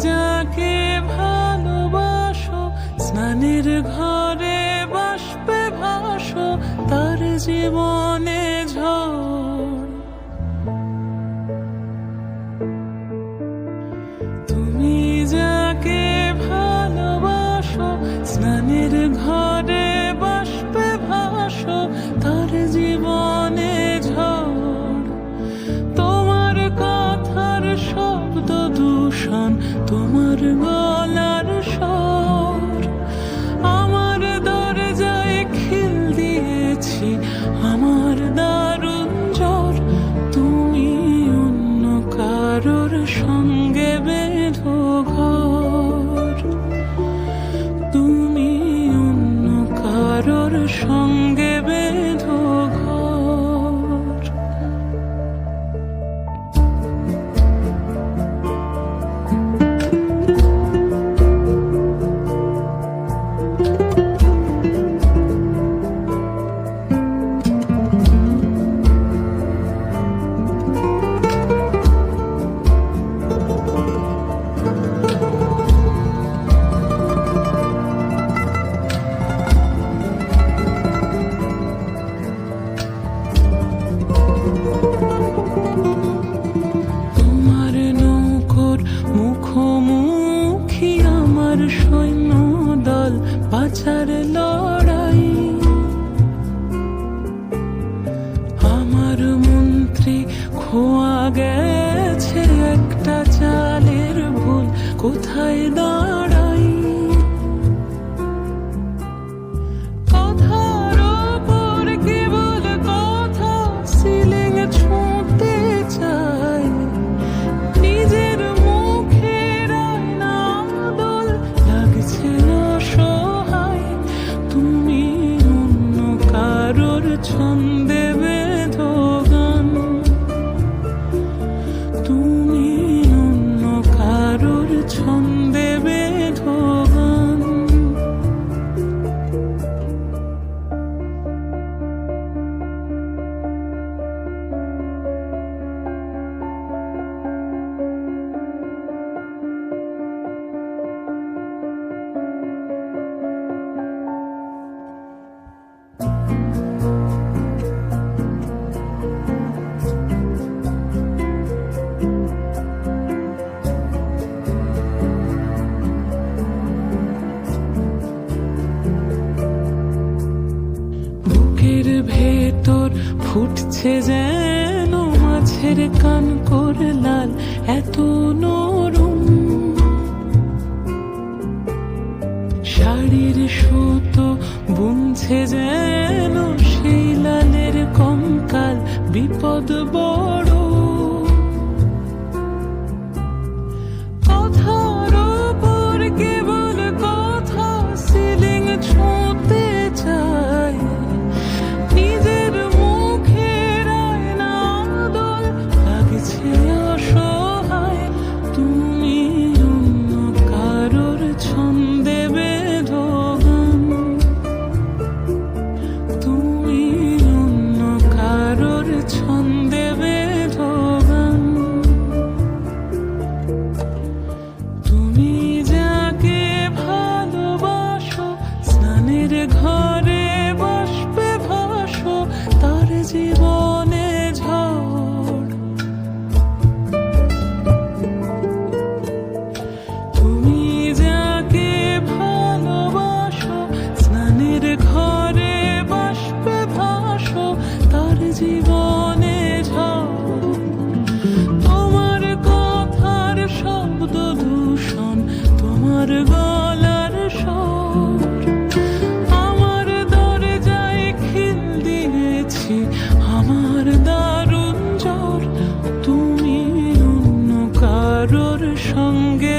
যাকে ভালোবাসো স্নানের ঘরে বাষ্পে ভাসো, তার জীবনে ঝড়। তুমি যাকে ভালোবাসো স্নানের ঘরে বাষ্পে ভাসো, তার জীবনে ঝড়। তোমার কথার শব্দ দূষণ, তোমার গলার স্বর, আমার দরজায় খিল দিয়েছি, আমার দারুণ জ্বর। তুমি অন্য কারোর সঙ্গে বেঁধো ঘর, তুমি অন্য কারোর সঙ্গে বেঁধো ঘর। তোমার নৌকোর মুখোমুখি আমার সৈন্য দল, বাঁচার লড়াই। আমার মন্ত্রী খোয়া গেছে একটা চালের ভুল, কোথায় দাঁড়াই। কথার ওপর কেবল কথা, সিলিং ছুঁতে চাই, নিজের মুখের আয়না দোল লাগছে অসহায়। তুমি অন্য কারোর ছন্দে বেঁধো গান, তুমি অন্য কারোর ছন্দে বেঁধো গান। বুকের ভেতর ফুটছে যেন মাছের কান করে লাল, এত নরম। শাড়ির সুতো বুনছে যেন সেই লালের কঙ্কাল, বিপদ বড়। কথার ওপর কেবল কথা, সিলিং ছুঁতে চাই, নিজের মুখের আয়না দোল লাগছে অসহায়। তুমি অন্য কারোর ছন্দে বেঁধো গান, তুমি অন্য কারোর ছন্দে বেঁধো গান। তুমি যাকে ভালোবাসো স্নানের ঘরে বাষ্পে ভাসো, তার জীবনে ঝড়। তুমি যাকে ভালোবাসো স্নানের ঘরে বাষ্পে ভাসো, তার জীবনে ঝড়। তোমার কথার শব্দ দূষণ, তোমার গলার স্বর, আমার দরজায় খিল দিয়েছি, আমার দারুণ জ্বর। তুমি অন্য কারোর সঙ্গে